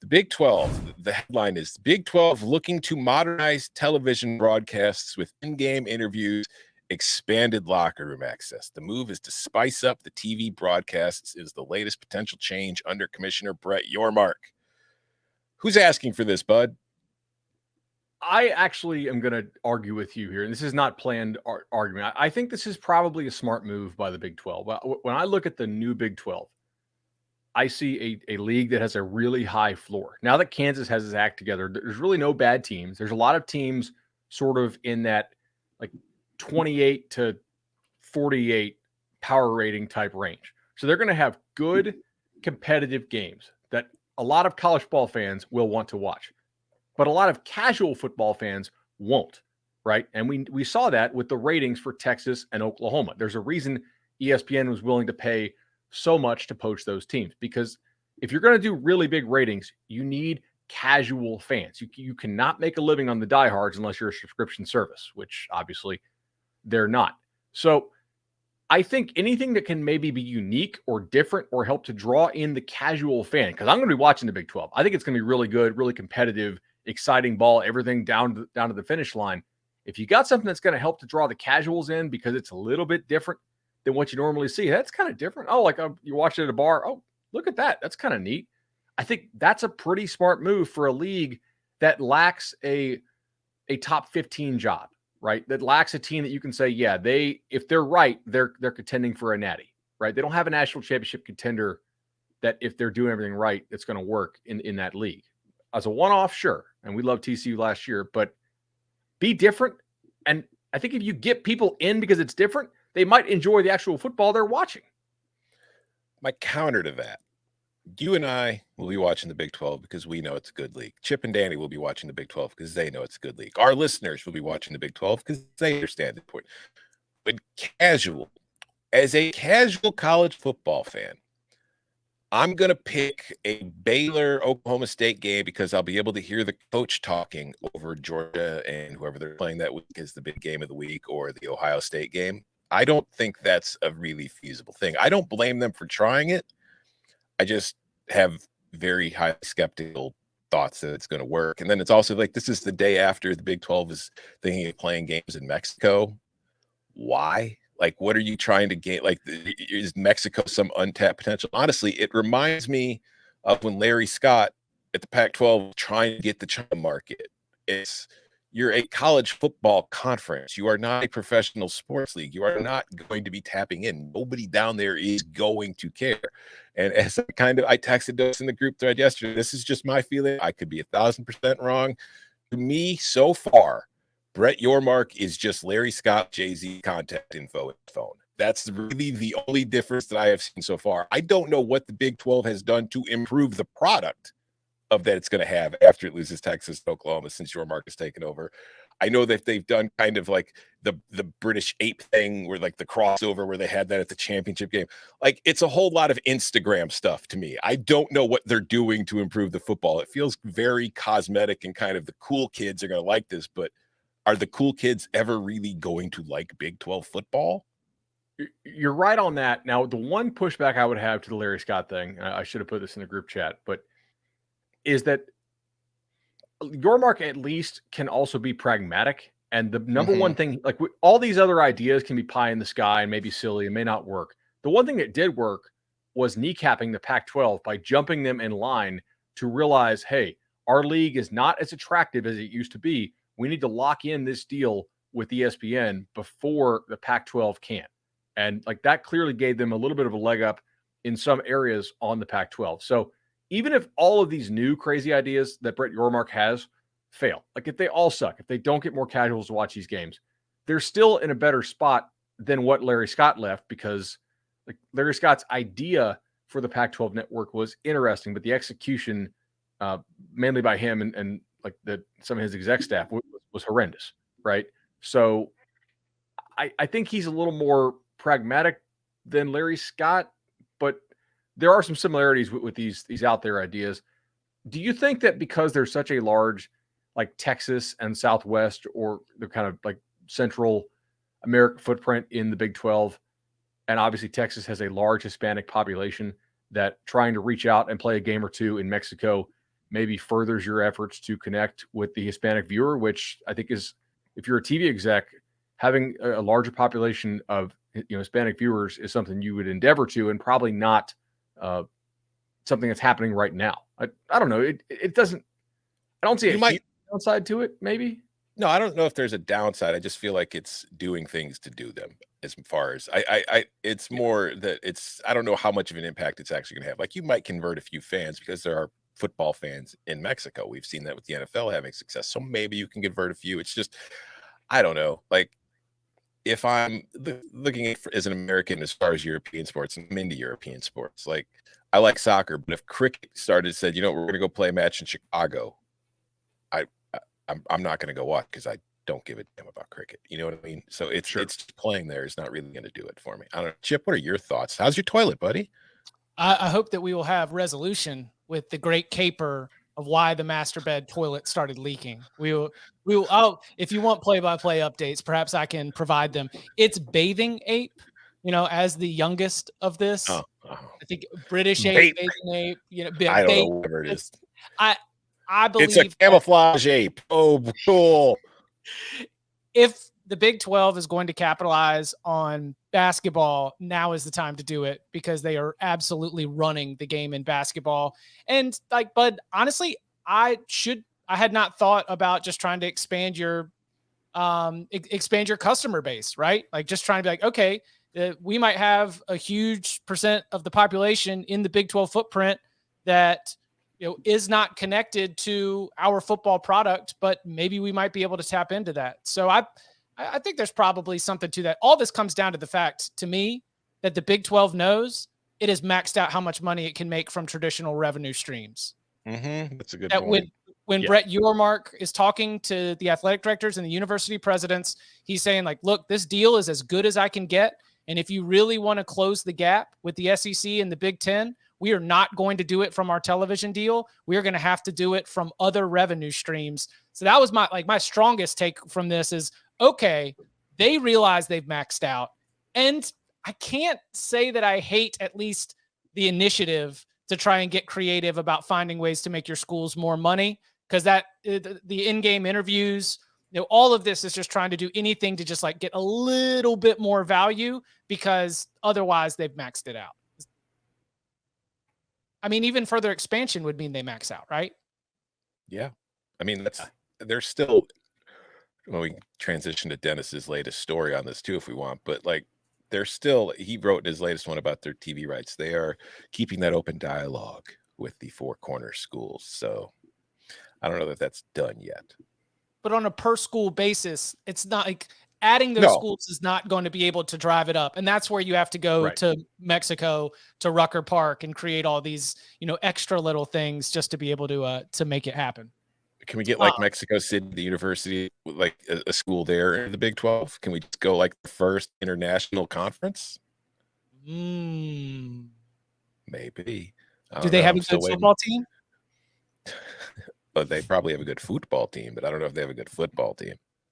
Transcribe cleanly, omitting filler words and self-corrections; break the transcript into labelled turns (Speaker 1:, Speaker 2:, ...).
Speaker 1: The Big 12, the headline is Big 12 looking to modernize television broadcasts with in-game interviews, expanded locker room access. The move is to spice up the TV broadcasts is the latest potential change under Commissioner Brett Yormark. Who's asking for this, bud?
Speaker 2: I actually am going to argue with you here, and this is not planned argument. I think this is probably a smart move by the Big 12. When I look at the new Big 12, I see a league that has a really high floor. Now that Kansas has his act together, there's really no bad teams. There's a lot of teams sort of in that like 28 to 48 power rating type range. So they're going to have good competitive games that a lot of college football fans will want to watch. But a lot of casual football fans won't, right? And we saw that with the ratings for Texas and Oklahoma. There's a reason ESPN was willing to pay so much to poach those teams, because if you're going to do really big ratings, you need casual fans. You cannot make a living on the diehards unless you're a subscription service, which obviously they're not. So I think anything that can maybe be unique or different or help to draw in the casual fan, because I'm going to be watching the Big 12. I think it's going to be really good, really competitive, exciting ball, everything down to the finish line. If you got something that's going to help to draw the casuals in because it's a little bit different than what you normally see, that's kind of different. Oh, like you watch it at a bar. Oh, look at that. That's kind of neat. I think that's a pretty smart move for a league that lacks a top 15 job, right? That lacks a team that you can say, yeah, if they're right, they're contending for a natty, right? They don't have a national championship contender that if they're doing everything right, it's going to work in that league. As a one-off, sure. And we loved TCU last year, but be different. And I think if you get people in because it's different, they might enjoy the actual football they're watching.
Speaker 1: My counter to that, you and I will be watching the Big 12 because we know it's a good league. Chip and Danny will be watching the Big 12 because they know it's a good league. Our listeners will be watching the Big 12 because they understand the point. But as a casual college football fan, I'm going to pick a Baylor-Oklahoma State game because I'll be able to hear the coach talking over Georgia and whoever they're playing that week is the big game of the week, or the Ohio State game. I don't think that's a really feasible thing. I don't blame them for trying it. I just have very highly skeptical thoughts that it's going to work. And then it's also like, this is the day after the Big 12 is thinking of playing games in Mexico. Why? Like, what are you trying to gain? Like, is Mexico some untapped potential? Honestly, it reminds me of when Larry Scott at the Pac-12 was trying to get the China market. You're a college football conference. You are not a professional sports league. You are not going to be tapping in. Nobody down there is going to care. And as I texted us in the group thread yesterday, this is just my feeling. I could be 1,000% wrong. To me, so far, Brett Yormark is just Larry Scott, Jay-Z contact info in his phone. That's really the only difference that I have seen so far. I don't know what the Big 12 has done to improve the product of that it's going to have after it loses Texas and Oklahoma since Yormark has taken over. I know that they've done kind of like the British ape thing where like the crossover where they had that at the championship game. Like, it's a whole lot of Instagram stuff to me. I don't know what they're doing to improve the football. It feels very cosmetic and kind of the cool kids are going to like this, but are the cool kids ever really going to like Big 12 football?
Speaker 2: You're right on that. Now, the one pushback I would have to the Larry Scott thing, I should have put this in the group chat, but is that Yormark at least can also be pragmatic. And the number one thing, like all these other ideas can be pie in the sky and maybe silly and may not work. The one thing that did work was kneecapping the Pac-12 by jumping them in line to realize, hey, our league is not as attractive as it used to be. We need to lock in this deal with ESPN before the Pac-12 can. And like that clearly gave them a little bit of a leg up in some areas on the Pac-12. So even if all of these new crazy ideas that Brett Yormark has fail, like if they all suck, if they don't get more casuals to watch these games, they're still in a better spot than what Larry Scott left, because like Larry Scott's idea for the Pac-12 network was interesting, but the execution, mainly by him and like some of his exec staff was horrendous, right? So I think he's a little more pragmatic than Larry Scott, but there are some similarities with these out there ideas. Do you think that because there's such a large, like Texas and Southwest, or the kind of like Central American footprint in the Big 12, and obviously Texas has a large Hispanic population, that trying to reach out and play a game or two in Mexico maybe furthers your efforts to connect with the Hispanic viewer, which I think is, if you're a TV exec, having a larger population of Hispanic viewers is something you would endeavor to, and probably not something that's happening right now. I don't know. It doesn't. I don't see a huge downside to it. Maybe.
Speaker 1: No, I don't know if there's a downside. I just feel like it's doing things to do them. As far as it's more that I don't know how much of an impact it's actually going to have. Like, you might convert a few fans because there are football fans in Mexico. We've seen that with the NFL having success. So maybe you can convert a few. It's just, I don't know. Like, if I'm looking at as an American as far as European sports, I'm into European sports. Like, I like soccer, but if cricket said, we're going to go play a match in Chicago, I'm not going to go watch because I don't give a damn about cricket. You know what I mean? So it's playing there is not really going to do it for me. I don't know. Chip, what are your thoughts? How's your toilet, buddy?
Speaker 3: I hope that we will have resolution with the great caper of why the master bed toilet started leaking. We will. Oh, if you want play-by-play updates, perhaps I can provide them. It's Bathing Ape, as the youngest of this. I think British ape, Bathing Ape.
Speaker 1: I don't know whatever it is.
Speaker 3: I believe
Speaker 1: it's a camouflage ape. Oh, cool.
Speaker 3: If the Big 12 is going to capitalize on basketball, now is the time to do it, because they are absolutely running the game in basketball. And Bud, honestly, I had not thought about just trying to expand your customer base, right? Like, just trying to be like, okay, we might have a huge percent of the population in the Big 12 footprint that is not connected to our football product, but maybe we might be able to tap into that. So I think there's probably something to that. All this comes down to the fact, to me, that the Big 12 knows it has maxed out how much money it can make from traditional revenue streams.
Speaker 1: Mm-hmm. That's a good point.
Speaker 3: When Brett Yormark is talking to the athletic directors and the university presidents, he's saying, like, look, this deal is as good as I can get. And if you really want to close the gap with the SEC and the Big 10, we are not going to do it from our television deal. We are going to have to do it from other revenue streams. So that was my strongest take from this is, okay, they realize they've maxed out. And I can't say that I hate at least the initiative to try and get creative about finding ways to make your schools more money, because that the in-game interviews, all of this is just trying to do anything to just get a little bit more value, because otherwise they've maxed it out. I mean, even further expansion would mean they max out, right?
Speaker 1: Yeah. I mean, there's still, we can transition to Dennis's latest story on this too, if we want, but he wrote in his latest one about their TV rights. They are keeping that open dialogue with the Four Corners schools. So I don't know that that's done yet.
Speaker 3: But on a per school basis, it's not like adding those schools is not going to be able to drive it up. And that's where you have to go to Mexico, to Rucker Park, and create all these, extra little things just to be able to make it happen.
Speaker 1: Can we get Mexico City, the university, like a school there in the Big 12? Can we just go the first international conference?
Speaker 3: Maybe.
Speaker 1: Do
Speaker 3: they have a good football team?
Speaker 1: But they probably have a good football team, but I don't know if they have a good football team.